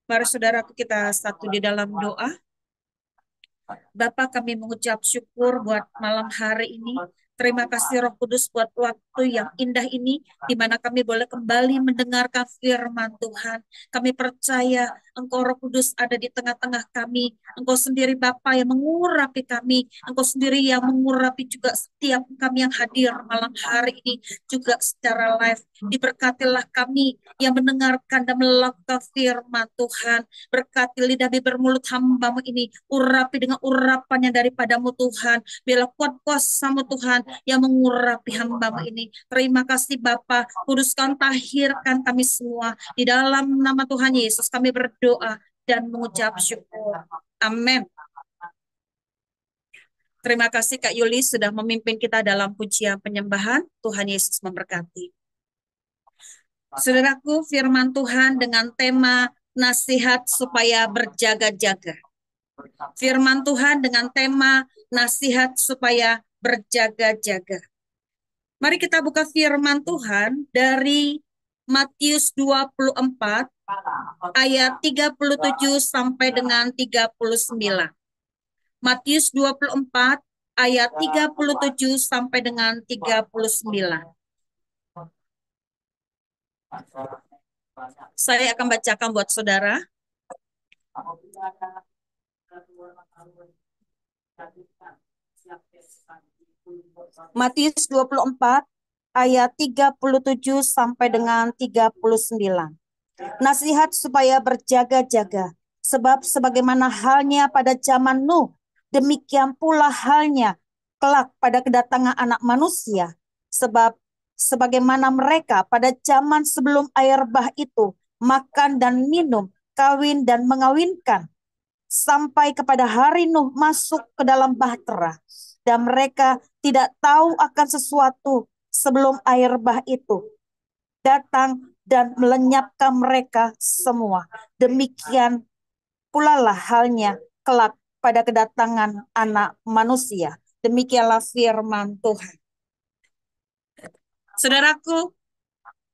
Mari saudaraku kita satu di dalam doa. Bapa, kami mengucap syukur buat malam hari ini. Terima kasih Roh Kudus buat waktu yang indah ini, di mana kami boleh kembali mendengarkan firman Tuhan. Kami percaya Engkau Roh Kudus ada di tengah-tengah kami. Engkau sendiri Bapa yang mengurapi kami. Engkau sendiri yang mengurapi juga setiap kami yang hadir malam hari ini, juga secara live. Diberkatilah kami yang mendengarkan dan melakukan firman Tuhan. Berkati lidah bibir mulut hamba-Mu ini, urapi dengan urapan yang daripadamu Tuhan. Bila kuat kuasa-Mu Tuhan yang mengurapi hamba-Mu ini. Terima kasih Bapa, kuduskan, tahirkan kami semua. Di dalam nama Tuhan Yesus kami berdoa dan mengucap syukur. Amin. Terima kasih Kak Yuli sudah memimpin kita dalam pujian penyembahan. Tuhan Yesus memberkati. Saudaraku, firman Tuhan dengan tema nasihat supaya berjaga-jaga. Firman Tuhan dengan tema nasihat supaya berjaga-jaga. Mari kita buka firman Tuhan dari Matius 24 ayat 37 sampai dengan 39. Matius 24 ayat 37 sampai dengan 39. Saya akan bacakan buat saudara. Matius 24 ayat 37 sampai dengan 39. Nasihat supaya berjaga-jaga, sebab sebagaimana halnya pada zaman Nuh, demikian pula halnya kelak pada kedatangan Anak Manusia. Sebab sebagaimana mereka pada zaman sebelum air bah itu makan dan minum, kawin dan mengawinkan, sampai kepada hari Nuh masuk ke dalam bahtera, dan mereka tidak tahu akan sesuatu sebelum air bah itu datang dan melenyapkan mereka semua. Demikian pula lah halnya kelak pada kedatangan Anak Manusia. Demikianlah firman Tuhan. Saudaraku,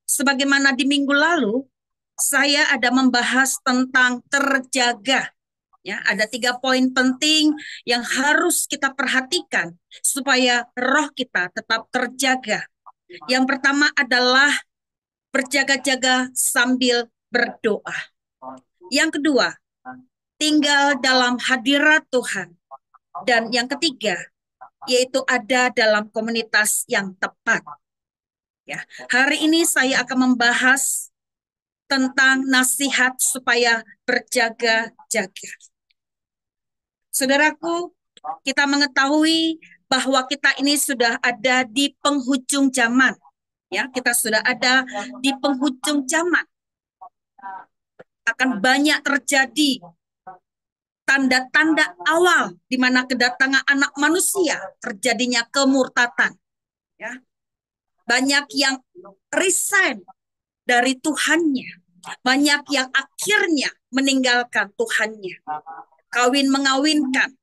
sebagaimana di minggu lalu, saya ada membahas tentang terjaga. Ya, ada 3 poin penting yang harus kita perhatikan supaya roh kita tetap terjaga. Yang pertama adalah berjaga-jaga sambil berdoa. Yang kedua, tinggal dalam hadirat Tuhan. Dan yang ketiga, yaitu ada dalam komunitas yang tepat. Ya, hari ini saya akan membahas tentang nasihat supaya berjaga-jaga. Saudaraku, kita mengetahui bahwa kita ini sudah ada di penghujung zaman. Ya, kita sudah ada di penghujung zaman. Akan banyak terjadi tanda-tanda awal di mana kedatangan Anak Manusia, terjadinya kemurtatan. Ya. Banyak yang resign dari Tuhannya. Banyak yang akhirnya meninggalkan Tuhannya. Kawin mengawinkan.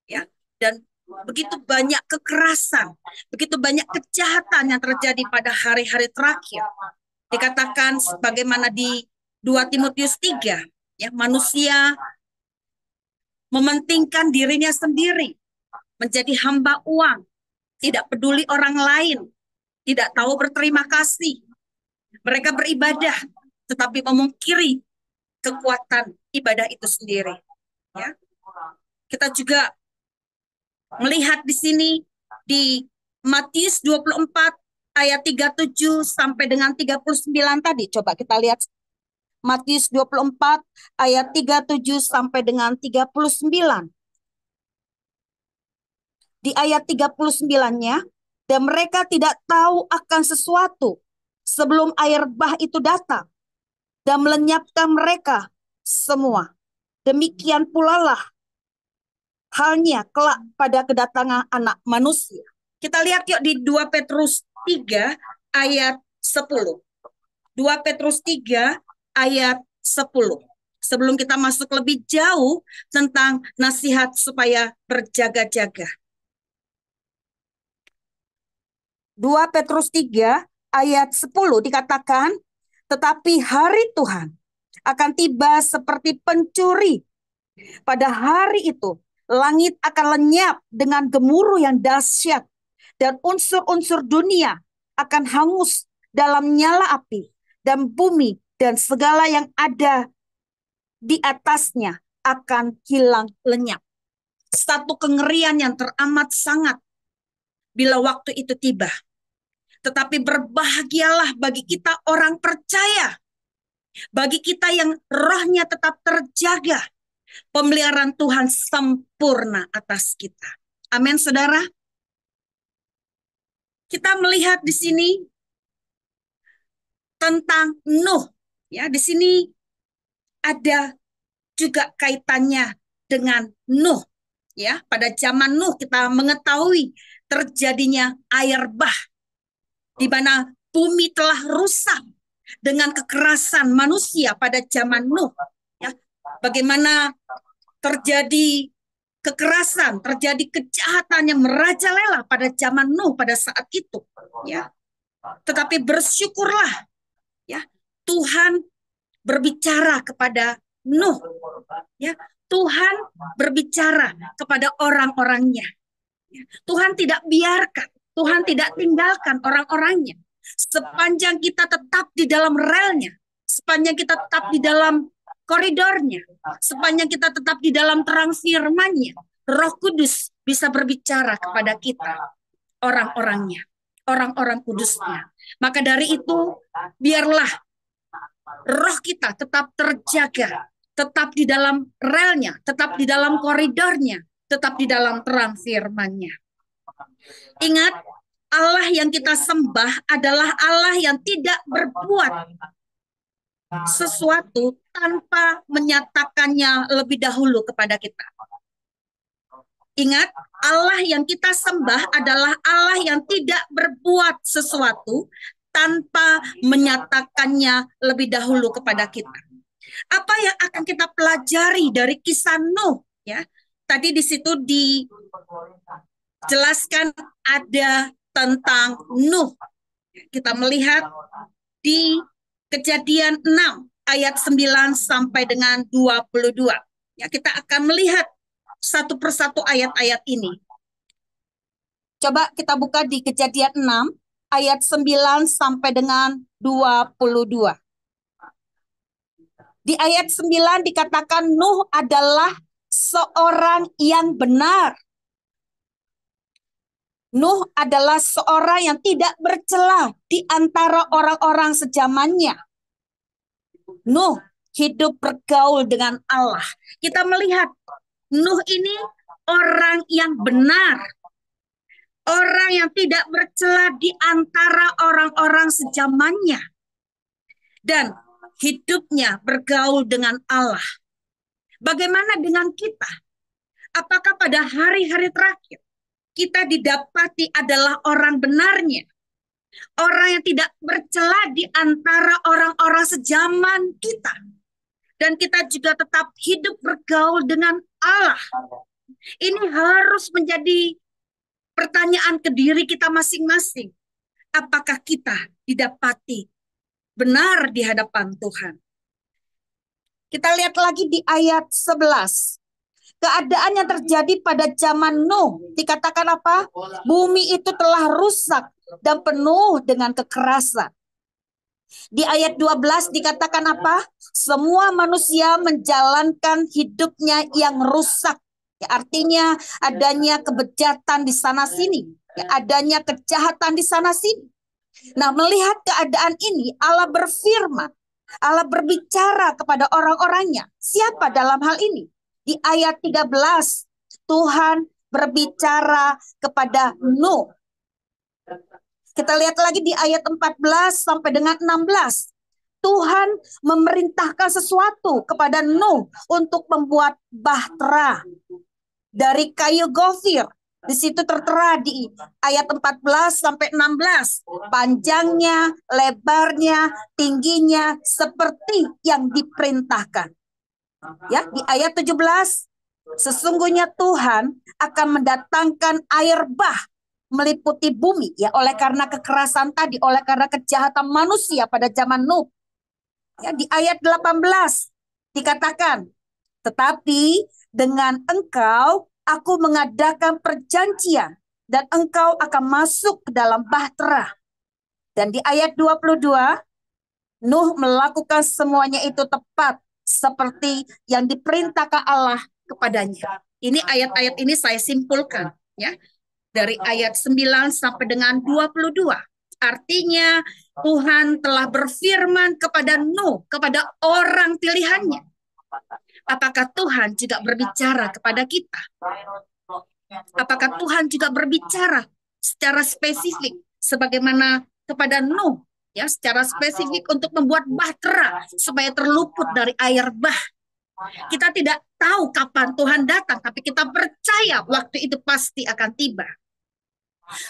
Ya. Dan begitu banyak kekerasan, begitu banyak kejahatan yang terjadi pada hari-hari terakhir. Dikatakan sebagaimana di 2 Timotius 3, ya, manusia mementingkan dirinya sendiri, menjadi hamba uang, tidak peduli orang lain, tidak tahu berterima kasih. Mereka beribadah, tetapi memungkiri kekuatan ibadah itu sendiri. Ya. Kita juga melihat di sini di Matius 24 ayat 37 sampai dengan 39 tadi. Coba kita lihat Matius 24 ayat 37 sampai dengan 39. Di ayat 39-nya, dan mereka tidak tahu akan sesuatu sebelum air bah itu datang dan melenyapkan mereka semua. Demikian pula lah halnya kelak pada kedatangan Anak Manusia. Kita lihat yuk di 2 Petrus 3 ayat 10. 2 Petrus 3 ayat 10. Sebelum kita masuk lebih jauh tentang nasihat supaya berjaga-jaga. 2 Petrus 3 ayat 10 dikatakan, tetapi hari Tuhan akan tiba seperti pencuri. Pada hari itu, langit akan lenyap dengan gemuruh yang dahsyat, dan unsur-unsur dunia akan hangus dalam nyala api, dan bumi dan segala yang ada di atasnya akan hilang lenyap. Satu kengerian yang teramat sangat bila waktu itu tiba. Tetapi berbahagialah bagi kita orang percaya, bagi kita yang rohnya tetap terjaga. Pemeliharaan Tuhan sempurna atas kita. Amin, saudara. Kita melihat di sini tentang Nuh. Ya, di sini ada juga kaitannya dengan Nuh. Ya, pada zaman Nuh kita mengetahui terjadinya air bah, di mana bumi telah rusak dengan kekerasan manusia pada zaman Nuh. Ya, bagaimana terjadi kekerasan, terjadi kejahatan yang merajalela pada zaman Nuh pada saat itu. Ya, tetapi bersyukurlah, ya, Tuhan berbicara kepada Nuh. Ya, Tuhan berbicara kepada orang-orangnya. Tuhan tidak biarkan, Tuhan tidak tinggalkan orang-orangnya. Sepanjang kita tetap di dalam relnya, sepanjang kita tetap di dalam koridornya, sepanjang kita tetap di dalam terang firman-Nya, Roh Kudus bisa berbicara kepada kita, orang-orangnya, orang-orang kudusnya. Maka dari itu, biarlah roh kita tetap terjaga, tetap di dalam relnya, tetap di dalam koridornya, tetap di dalam terang firman-Nya. Ingat, Allah yang kita sembah adalah Allah yang tidak berbuat sesuatu tanpa menyatakannya lebih dahulu kepada kita. Ingat, Allah yang kita sembah adalah Allah yang tidak berbuat sesuatu tanpa menyatakannya lebih dahulu kepada kita. Apa yang akan kita pelajari dari kisah Nuh? Ya, tadi di situ dijelaskan ada tentang Nuh. Kita melihat di Kejadian 6 ayat 9 sampai dengan 22. Ya, kita akan melihat satu persatu ayat-ayat ini. Coba kita buka di Kejadian 6 ayat 9 sampai dengan 22. Di ayat 9 dikatakan Nuh adalah seorang yang benar. Nuh adalah seorang yang tidak bercela di antara orang-orang sezamannya. Nuh hidup bergaul dengan Allah. Kita melihat Nuh ini orang yang benar. Orang yang tidak bercela di antara orang-orang sezamannya. Dan hidupnya bergaul dengan Allah. Bagaimana dengan kita? Apakah pada hari-hari terakhir kita didapati adalah orang benarnya? Orang yang tidak bercela di antara orang-orang sezaman kita. Dan kita juga tetap hidup bergaul dengan Allah. Ini harus menjadi pertanyaan ke diri kita masing-masing. Apakah kita didapati benar di hadapan Tuhan? Kita lihat lagi di ayat 11. Keadaan yang terjadi pada zaman Nuh, dikatakan apa? Bumi itu telah rusak dan penuh dengan kekerasan. Di ayat 12 dikatakan apa? Semua manusia menjalankan hidupnya yang rusak. Ya, artinya adanya kebejatan di sana sini. Ya, adanya kejahatan di sana sini. Nah, melihat keadaan ini, Allah berfirman. Allah berbicara kepada orang-orangnya. Siapa dalam hal ini? Di ayat 13, Tuhan berbicara kepada Nuh. Kita lihat lagi di ayat 14 sampai dengan 16. Tuhan memerintahkan sesuatu kepada Nuh untuk membuat bahtera dari kayu gofir. Di situ tertera di ayat 14 sampai 16. Panjangnya, lebarnya, tingginya seperti yang diperintahkan. Ya, di ayat 17, sesungguhnya Tuhan akan mendatangkan air bah meliputi bumi, ya, oleh karena kekerasan tadi, oleh karena kejahatan manusia pada zaman Nuh. Ya, di ayat 18 dikatakan, tetapi dengan engkau aku mengadakan perjanjian dan engkau akan masuk ke dalam bahtera. Dan di ayat 22, Nuh melakukan semuanya itu tepat seperti yang diperintahkan Allah kepadanya. Ini ayat-ayat ini saya simpulkan ya dari ayat 9 sampai dengan 22. Artinya Tuhan telah berfirman kepada Nuh, kepada orang pilihannya. Apakah Tuhan juga berbicara kepada kita? Apakah Tuhan juga berbicara secara spesifik sebagaimana kepada Nuh ya, secara spesifik untuk membuat bahtera supaya terluput dari air bah. Kita tidak tahu kapan Tuhan datang, tapi kita percaya waktu itu pasti akan tiba.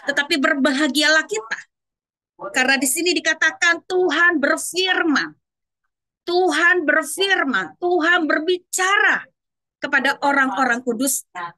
Tetapi berbahagialah kita karena di sini dikatakan Tuhan berfirman. Tuhan berfirman, Tuhan berbicara kepada orang-orang kudusnya.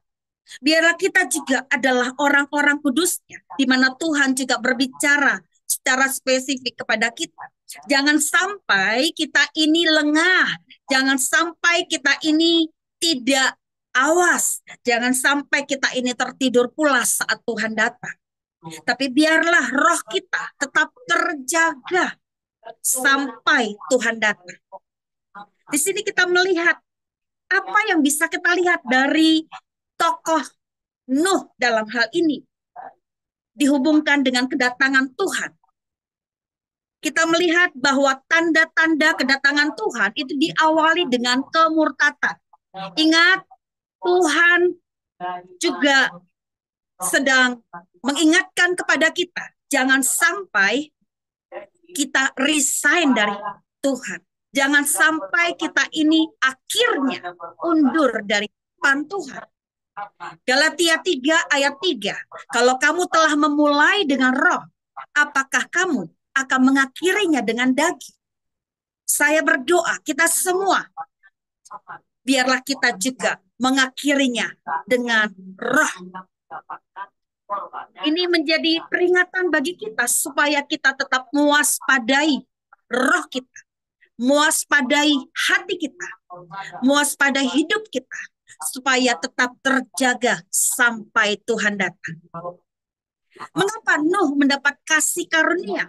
Biarlah kita juga adalah orang-orang kudusnya, di mana Tuhan juga berbicara secara spesifik kepada kita. Jangan sampai kita ini lengah, jangan sampai kita ini tidak awas, jangan sampai kita ini tertidur pula saat Tuhan datang. Tapi biarlah roh kita tetap terjaga sampai Tuhan datang. Di sini kita melihat apa yang bisa kita lihat dari tokoh Nuh dalam hal ini dihubungkan dengan kedatangan Tuhan. Kita melihat bahwa tanda-tanda kedatangan Tuhan itu diawali dengan kemurtatan. Ingat, Tuhan juga sedang mengingatkan kepada kita, jangan sampai kita resign dari Tuhan. Jangan sampai kita ini akhirnya undur dari depan Tuhan. Galatia 3 ayat 3. Kalau kamu telah memulai dengan roh, apakah kamu akan mengakhirinya dengan daging? Saya berdoa kita semua, biarlah kita juga mengakhirinya dengan roh. Ini menjadi peringatan bagi kita supaya kita tetap mewaspadai roh kita, mewaspadai hati kita, mewaspadai hidup kita, supaya tetap terjaga sampai Tuhan datang. Mengapa Nuh mendapat kasih karunia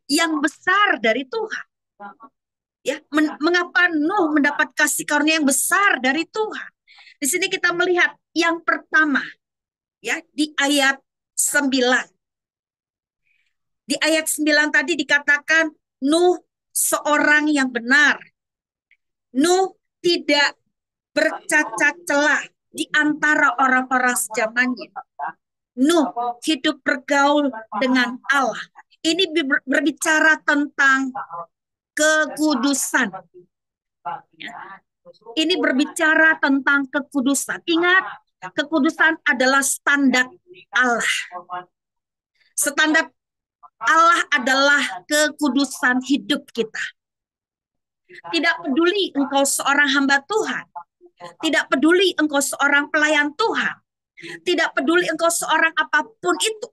yang besar dari Tuhan? Ya, mengapa Nuh mendapat kasih karunia yang besar dari Tuhan? Di sini kita melihat yang pertama, ya, di ayat 9. Di ayat 9 tadi dikatakan Nuh seorang yang benar. Nuh tidak bercacat celah di antara orang-orang sejamannya. Nuh hidup bergaul dengan Allah. Ini berbicara tentang kekudusan. Ini berbicara tentang kekudusan. Ingat, kekudusan adalah standar Allah. Standar Allah adalah kekudusan hidup kita. Tidak peduli engkau seorang hamba Tuhan. Tidak peduli engkau seorang pelayan Tuhan. Tidak peduli engkau seorang apapun itu.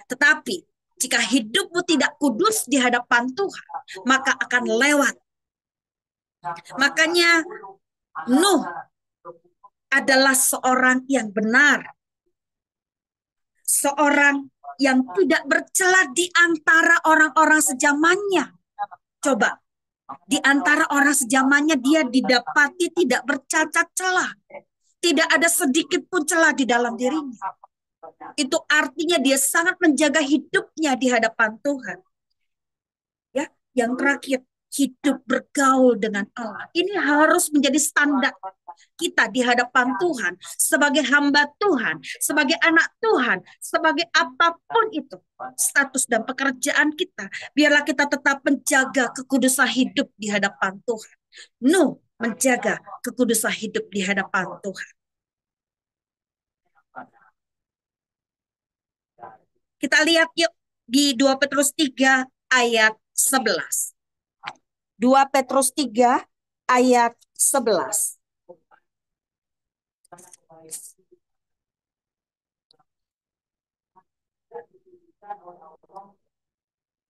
Tetapi jika hidupmu tidak kudus di hadapan Tuhan, maka akan lewat. Makanya Nuh adalah seorang yang benar. Seorang yang tidak bercela di antara orang-orang sejamannya. Coba, di antara orang sejamannya dia didapati tidak bercacat celah. Tidak ada sedikit pun celah di dalam dirinya. Itu artinya dia sangat menjaga hidupnya di hadapan Tuhan. Ya, yang terakhir, hidup bergaul dengan Allah. Ini harus menjadi standar kita di hadapan Tuhan sebagai hamba Tuhan, sebagai anak Tuhan, sebagai apapun itu status dan pekerjaan kita. Biarlah kita tetap menjaga kekudusan hidup di hadapan Tuhan. Nuh menjaga kekudusan hidup di hadapan Tuhan. Kita lihat yuk di 2 Petrus 3 ayat 11. 2 Petrus 3 ayat 11.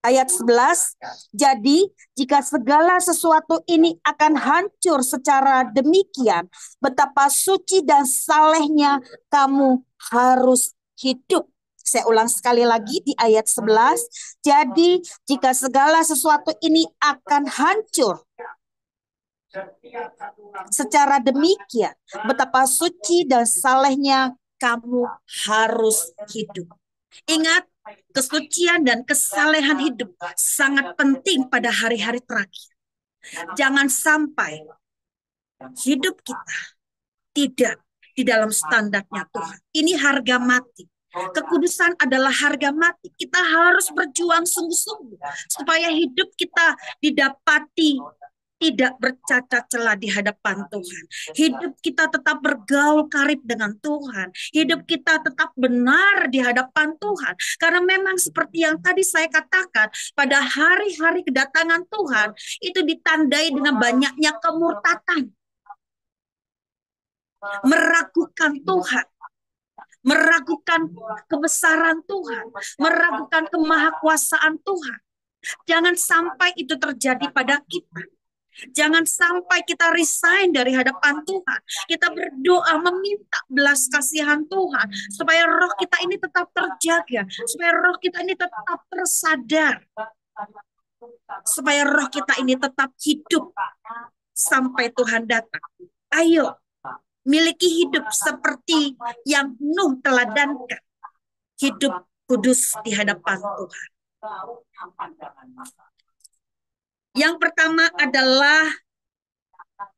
Ayat 11, jadi jika segala sesuatu ini akan hancur secara demikian, betapa suci dan salehnya kamu harus hidup. Saya ulang sekali lagi di ayat 11, jadi jika segala sesuatu ini akan hancur secara demikian, betapa suci dan salehnya kamu harus hidup. Ingat, kesucian dan kesalehan hidup sangat penting pada hari-hari terakhir. Jangan sampai hidup kita tidak di dalam standarnya Tuhan. Ini harga mati. Kekudusan adalah harga mati. Kita harus berjuang sungguh-sungguh supaya hidup kita didapati tidak bercacat celah di hadapan Tuhan. Hidup kita tetap bergaul karib dengan Tuhan. Hidup kita tetap benar di hadapan Tuhan. Karena memang seperti yang tadi saya katakan, pada hari-hari kedatangan Tuhan, itu ditandai dengan banyaknya kemurtatan. Meragukan Tuhan. Meragukan kebesaran Tuhan. Meragukan kemahakuasaan Tuhan. Jangan sampai itu terjadi pada kita. Jangan sampai kita resign dari hadapan Tuhan. Kita berdoa meminta belas kasihan Tuhan. Supaya roh kita ini tetap terjaga. Supaya roh kita ini tetap tersadar. Supaya roh kita ini tetap hidup. Sampai Tuhan datang. Ayo, miliki hidup seperti yang Nuh teladankan. Hidup kudus di hadapan Tuhan. Yang pertama adalah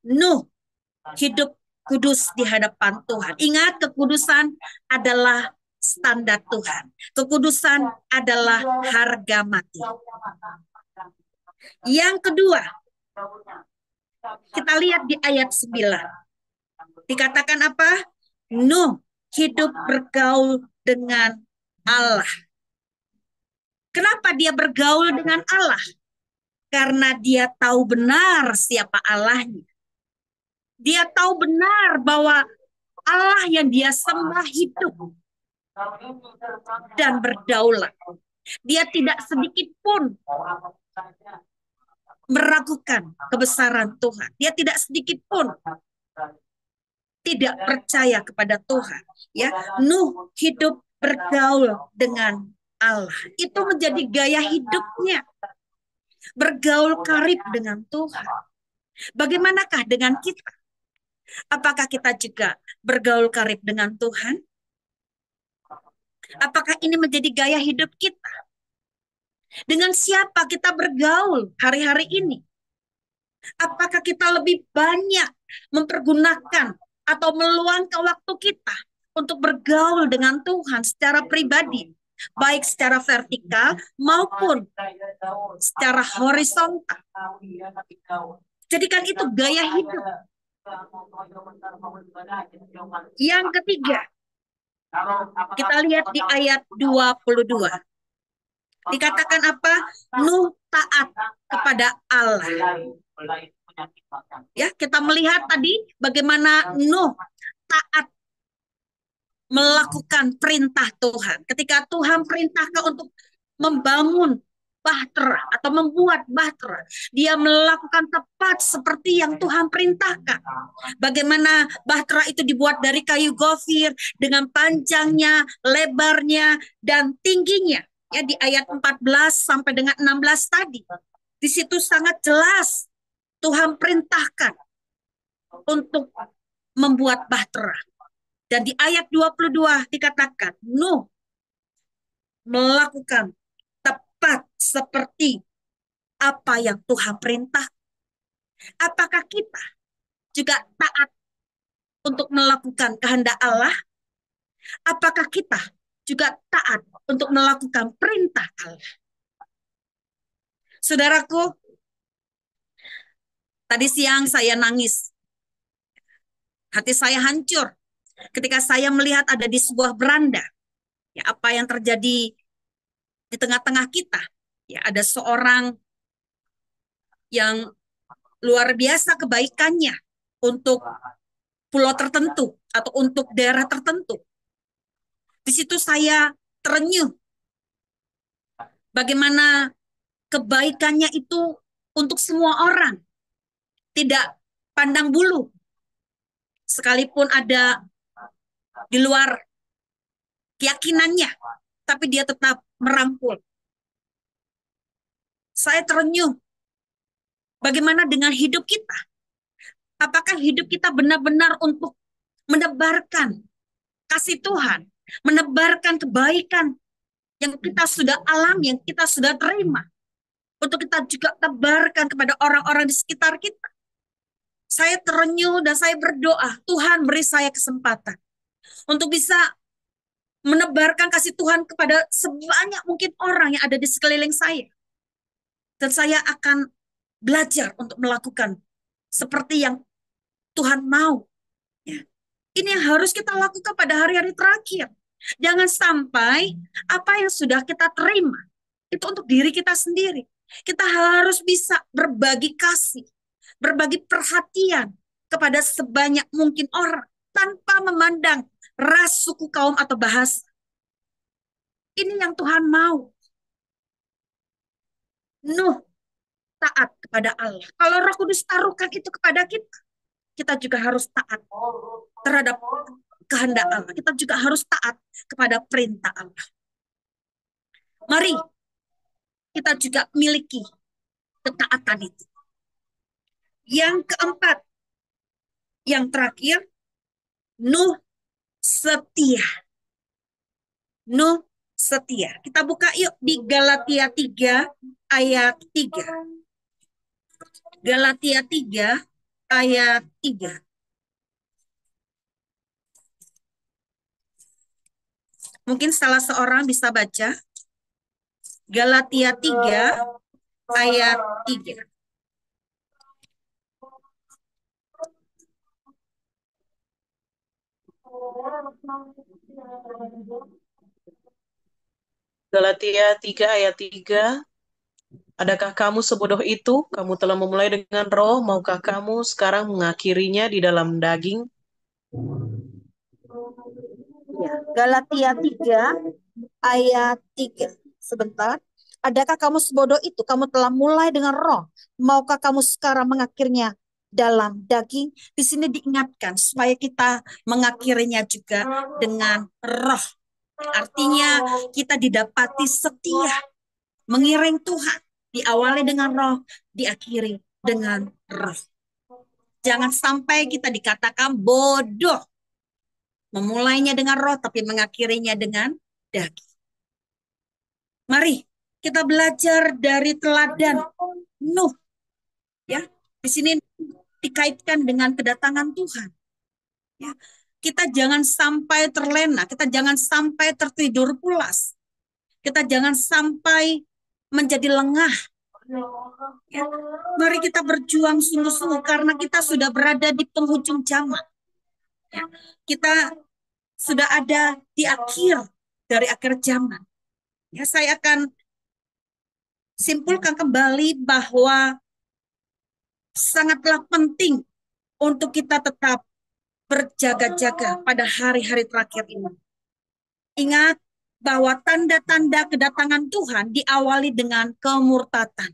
Nuh hidup kudus di hadapan Tuhan. Ingat, kekudusan adalah standar Tuhan. Kekudusan adalah harga mati. Yang kedua, kita lihat di ayat 9. Dikatakan apa? Nuh hidup bergaul dengan Allah. Kenapa dia bergaul dengan Allah? Karena dia tahu benar siapa Allahnya. Dia tahu benar bahwa Allah yang dia sembah hidup dan berdaulat. Dia tidak sedikit pun meragukan kebesaran Tuhan. Dia tidak sedikit pun tidak percaya kepada Tuhan. Ya, Nuh hidup bergaul dengan Allah. Itu menjadi gaya hidupnya. Bergaul karib dengan Tuhan. Bagaimanakah dengan kita? Apakah kita juga bergaul karib dengan Tuhan? Apakah ini menjadi gaya hidup kita? Dengan siapa kita bergaul hari-hari ini? Apakah kita lebih banyak mempergunakan atau meluangkan waktu kita untuk bergaul dengan Tuhan secara pribadi, baik secara vertikal maupun secara horizontal? Jadikan itu gaya hidup. Yang ketiga, kita lihat di ayat 22. Dikatakan apa? Nuh taat kepada Allah. Ya, kita melihat tadi bagaimana Nuh taat melakukan perintah Tuhan. Ketika Tuhan perintahkan untuk membangun bahtera atau membuat bahtera, dia melakukan tepat seperti yang Tuhan perintahkan. Bagaimana bahtera itu dibuat dari kayu gofir dengan panjangnya, lebarnya, dan tingginya. Ya, di ayat 14 sampai dengan 16 tadi. Di situ sangat jelas Tuhan perintahkan untuk membuat bahtera. Dan di ayat 22 dikatakan, Nuh melakukan tepat seperti apa yang Tuhan perintah. Apakah kita juga taat untuk melakukan kehendak Allah? Apakah kita juga taat untuk melakukan perintah Allah? Saudaraku, tadi siang saya nangis. Hati saya hancur ketika saya melihat ada di sebuah beranda. Ya, apa yang terjadi di tengah-tengah kita? Ya, ada seorang yang luar biasa kebaikannya untuk pulau tertentu atau untuk daerah tertentu. Di situ saya terenyuh bagaimana kebaikannya itu untuk semua orang, tidak pandang bulu. Sekalipun ada di luar keyakinannya, tapi dia tetap merangkul. Saya terenyuh, bagaimana dengan hidup kita? Apakah hidup kita benar-benar untuk menebarkan kasih Tuhan, menebarkan kebaikan yang kita sudah alami, yang kita sudah terima, untuk kita juga tebarkan kepada orang-orang di sekitar kita? Saya terenyuh dan saya berdoa, Tuhan beri saya kesempatan untuk bisa menebarkan kasih Tuhan kepada sebanyak mungkin orang yang ada di sekeliling saya. Dan saya akan belajar untuk melakukan seperti yang Tuhan mau. Ya. Ini yang harus kita lakukan pada hari-hari terakhir. Jangan sampai apa yang sudah kita terima itu untuk diri kita sendiri. Kita harus bisa berbagi kasih, berbagi perhatian kepada sebanyak mungkin orang tanpa memandang ras, suku, kaum, atau bahasa. Ini yang Tuhan mau. Nuh taat kepada Allah. Kalau Roh Kudus taruhkan itu kepada kita, kita juga harus taat terhadap kehendak Allah. Kita juga harus taat kepada perintah Allah. Mari kita juga miliki ketaatan itu. Yang keempat, yang terakhir, Nuh setia. Nuh setia. Kita buka yuk di Galatia 3 ayat 3. Galatia 3 ayat 3. Mungkin salah seorang bisa baca. Galatia 3 ayat 3. Galatia 3 ayat 3. Adakah kamu sebodoh itu? Kamu telah memulai dengan roh, maukah kamu sekarang mengakhirinya di dalam daging? Ya, Galatia 3 ayat 3. Sebentar. Adakah kamu sebodoh itu? Kamu telah mulai dengan roh. Maukah kamu sekarang mengakhirinya dalam daging? Di sini diingatkan supaya kita mengakhirinya juga dengan roh. Artinya kita didapati setia, mengiring Tuhan. Diawali dengan roh, diakhiri dengan roh. Jangan sampai kita dikatakan bodoh. Memulainya dengan roh, tapi mengakhirinya dengan daging. Mari kita belajar dari teladan Nuh. Ya, di sini dikaitkan dengan kedatangan Tuhan. Ya, kita jangan sampai terlena, kita jangan sampai tertidur pulas, kita jangan sampai menjadi lengah. Ya, mari kita berjuang sungguh-sungguh karena kita sudah berada di penghujung zaman. Ya, kita sudah ada di akhir dari akhir zaman. Ya, saya akan simpulkan kembali bahwa sangatlah penting untuk kita tetap berjaga-jaga pada hari-hari terakhir ini. Ingat bahwa tanda-tanda kedatangan Tuhan diawali dengan kemurtatan.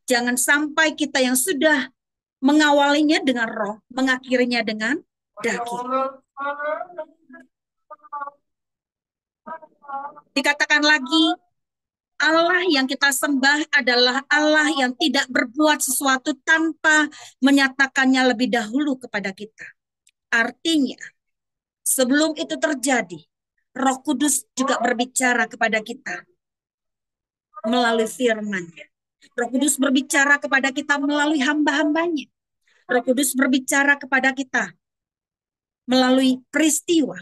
Jangan sampai kita yang sudah mengawalinya dengan roh, mengakhirinya dengan daging. Dikatakan lagi, Allah yang kita sembah adalah Allah yang tidak berbuat sesuatu tanpa menyatakannya lebih dahulu kepada kita. Artinya, sebelum itu terjadi, Roh Kudus juga berbicara kepada kita melalui firman-Nya. Roh Kudus berbicara kepada kita melalui hamba-hambanya. Roh Kudus berbicara kepada kita melalui peristiwa.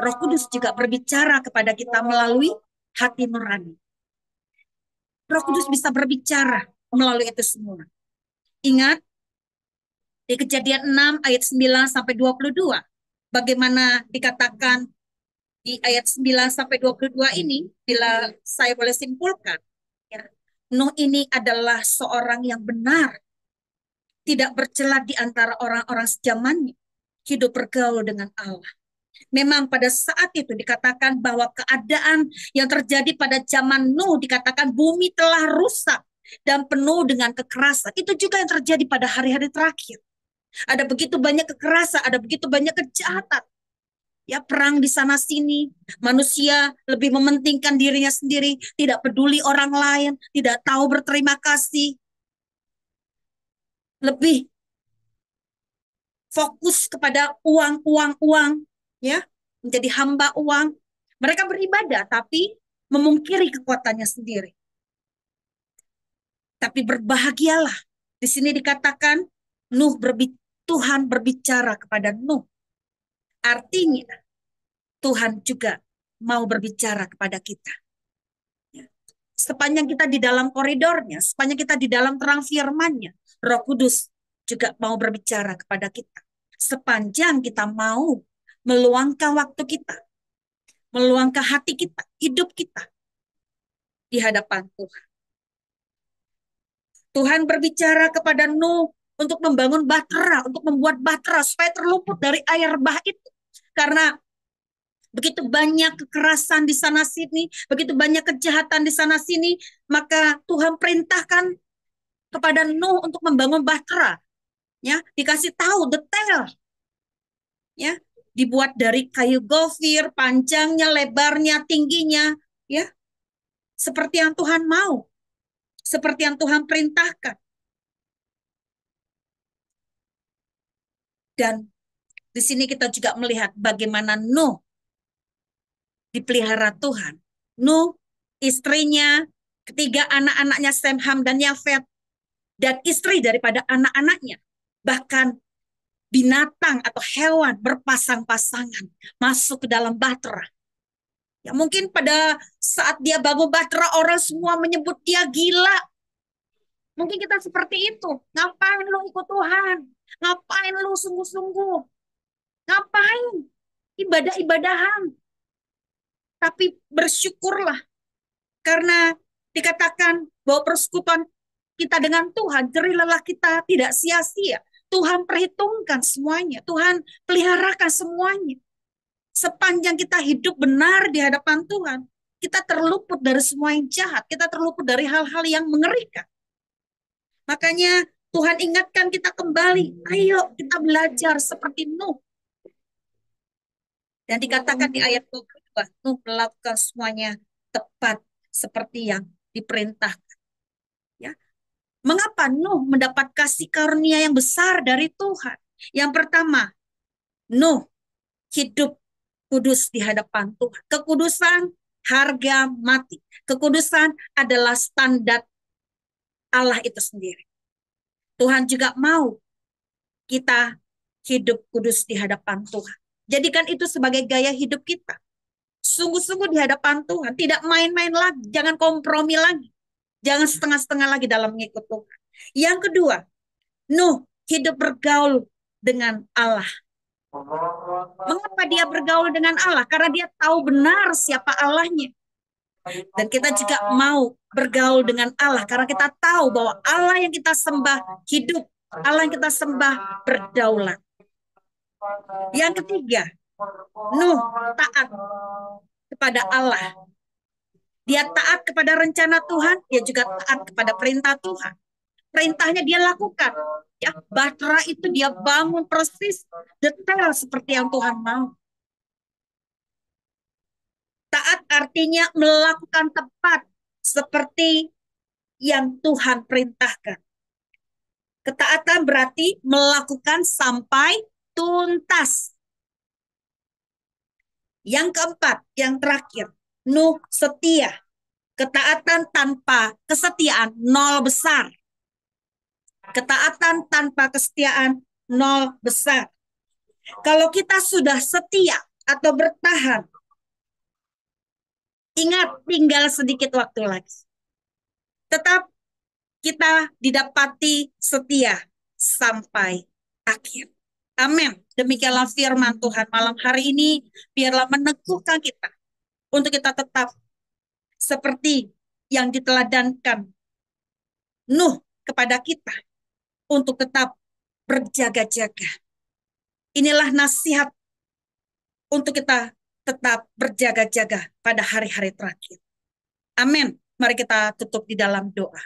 Roh Kudus juga berbicara kepada kita melalui hati nurani. Roh Kudus bisa berbicara melalui itu semua. Ingat, di Kejadian 6 ayat 9 sampai 22, bagaimana dikatakan di ayat 9 sampai 22 ini, bila saya boleh simpulkan, ya, Nuh ini adalah seorang yang benar, tidak bercela di antara orang-orang sejamannya, hidup bergaul dengan Allah. Memang pada saat itu dikatakan bahwa keadaan yang terjadi pada zaman Nuh dikatakan bumi telah rusak dan penuh dengan kekerasan. Itu juga yang terjadi pada hari-hari terakhir. Ada begitu banyak kekerasan, ada begitu banyak kejahatan. Ya, perang di sana sini, manusia lebih mementingkan dirinya sendiri, tidak peduli orang lain, tidak tahu berterima kasih, lebih fokus kepada uang, uang, uang, ya, menjadi hamba uang. Mereka beribadah tapi memungkiri kekuatannya sendiri. Tapi berbahagialah. Di sini dikatakan Tuhan berbicara kepada Nuh. Artinya Tuhan juga mau berbicara kepada kita. Sepanjang kita di dalam koridornya, sepanjang kita di dalam terang firman-Nya, Roh Kudus juga mau berbicara kepada kita. Sepanjang kita mau meluangkan waktu kita, meluangkan hati kita, hidup kita di hadapan Tuhan. Tuhan berbicara kepada Nuh untuk membangun bahtera, untuk membuat bahtera supaya terluput dari air bah itu. Karena begitu banyak kekerasan di sana sini, begitu banyak kejahatan di sana sini, maka Tuhan perintahkan kepada Nuh untuk membangun bahtera. Ya, dikasih tahu detail. Ya, dibuat dari kayu gofir, panjangnya, lebarnya, tingginya, ya. Seperti yang Tuhan mau, seperti yang Tuhan perintahkan. Dan di sini kita juga melihat bagaimana Nuh dipelihara Tuhan. Nuh, istrinya, ketiga anak-anaknya Sem, Ham, dan Yafet, dan istri daripada anak-anaknya. Bahkan binatang atau hewan berpasang-pasangan masuk ke dalam bahtera. Ya mungkin pada saat dia bangun bahtera orang semua menyebut dia gila. Mungkin kita seperti itu. Ngapain lu ikut Tuhan? Ngapain lu sungguh-sungguh? Ngapain? Ibadah-ibadahan. Tapi bersyukurlah karena dikatakan bahwa persekutuan kita dengan Tuhan, jerih lelah kita tidak sia-sia. Tuhan perhitungkan semuanya. Tuhan peliharakan semuanya. Sepanjang kita hidup benar di hadapan Tuhan, kita terluput dari semua yang jahat. Kita terluput dari hal-hal yang mengerikan. Makanya Tuhan ingatkan kita kembali. Ayo kita belajar seperti Nuh. Dan dikatakan di ayat 22, Nuh melakukan semuanya tepat seperti yang diperintahkan. Ya. Mengapa Nuh mendapat kasih karunia yang besar dari Tuhan? Yang pertama, Nuh hidup kudus di hadapan Tuhan. Kekudusan harga mati. Kekudusan adalah standar Allah itu sendiri. Tuhan juga mau kita hidup kudus di hadapan Tuhan. Jadikan itu sebagai gaya hidup kita. Sungguh-sungguh di hadapan Tuhan. Tidak main-main lagi. Jangan kompromi lagi. Jangan setengah-setengah lagi dalam mengikut Tuhan. Yang kedua, Nuh hidup bergaul dengan Allah. Mengapa dia bergaul dengan Allah? Karena dia tahu benar siapa Allahnya. Dan kita juga mau bergaul dengan Allah karena kita tahu bahwa Allah yang kita sembah hidup, Allah yang kita sembah berdaulat. Yang ketiga, Nuh taat kepada Allah. Dia taat kepada rencana Tuhan, dia juga taat kepada perintah Tuhan. Perintahnya dia lakukan. Ya, bahtera itu dia bangun persis detail seperti yang Tuhan mau. Taat artinya melakukan tepat seperti yang Tuhan perintahkan. Ketaatan berarti melakukan sampai tuntas. Yang keempat, yang terakhir, Nuh setia. Ketaatan tanpa kesetiaan nol besar. Ketaatan tanpa kesetiaan nol besar. Kalau kita sudah setia atau bertahan, ingat tinggal sedikit waktu lagi. Tetap kita didapati setia sampai akhir. Amin. Demikianlah firman Tuhan malam hari ini. Biarlah meneguhkan kita untuk kita tetap seperti yang diteladankan Nuh kepada kita untuk tetap berjaga-jaga. Inilah nasihat untuk kita tetap berjaga-jaga pada hari-hari terakhir. Amin. Mari kita tutup di dalam doa.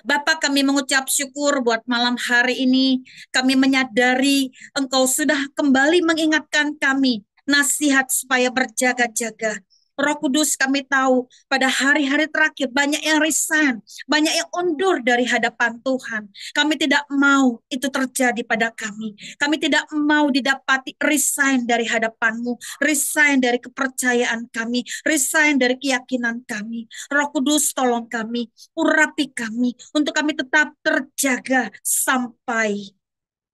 Bapa, kami mengucap syukur buat malam hari ini. Kami menyadari Engkau sudah kembali mengingatkan kami nasihat supaya berjaga-jaga. Roh Kudus, kami tahu pada hari-hari terakhir banyak yang resign, banyak yang undur dari hadapan Tuhan. Kami tidak mau itu terjadi pada kami. Kami tidak mau didapati resign dari hadapan-Mu, resign dari kepercayaan kami, resign dari keyakinan kami. Roh Kudus, tolong kami, urapi kami, untuk kami tetap terjaga sampai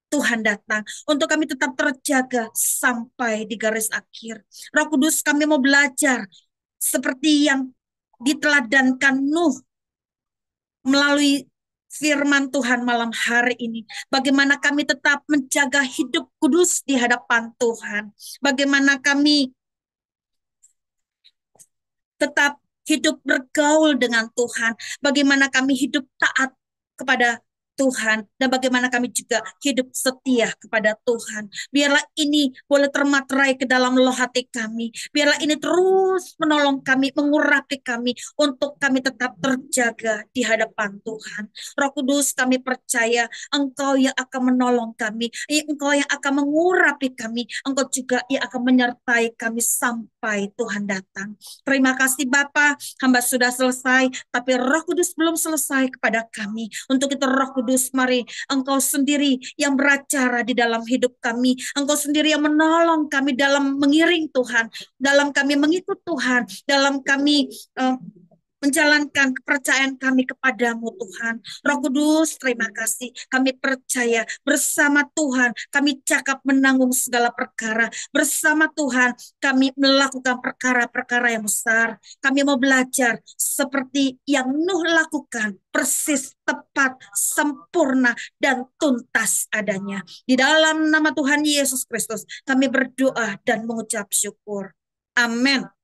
Tuhan datang, untuk kami tetap terjaga sampai di garis akhir. Roh Kudus, kami mau belajar seperti yang diteladankan Nuh melalui firman Tuhan malam hari ini. Bagaimana kami tetap menjaga hidup kudus di hadapan Tuhan. Bagaimana kami tetap hidup bergaul dengan Tuhan. Bagaimana kami hidup taat kepada Tuhan, dan bagaimana kami juga hidup setia kepada Tuhan. Biarlah ini boleh termaterai ke dalam loh hati kami. Biarlah ini terus menolong kami, mengurapi kami, untuk kami tetap terjaga di hadapan Tuhan. Roh Kudus, kami percaya Engkau yang akan menolong kami, Engkau yang akan mengurapi kami, Engkau juga yang akan menyertai kami sampai Tuhan datang. Terima kasih Bapa, hamba sudah selesai, tapi Roh Kudus belum selesai kepada kami. Untuk itu Roh Kudus, mari Engkau sendiri yang beracara di dalam hidup kami. Engkau sendiri yang menolong kami dalam mengiring Tuhan, dalam kami mengikut Tuhan, dalam kami menjalankan kepercayaan kami kepadamu Tuhan. Roh Kudus, terima kasih. Kami percaya bersama Tuhan kami cakap menanggung segala perkara. Bersama Tuhan kami melakukan perkara-perkara yang besar. Kami mau belajar seperti yang Nuh lakukan, persis, tepat, sempurna, dan tuntas adanya. Di dalam nama Tuhan Yesus Kristus kami berdoa dan mengucap syukur. Amin.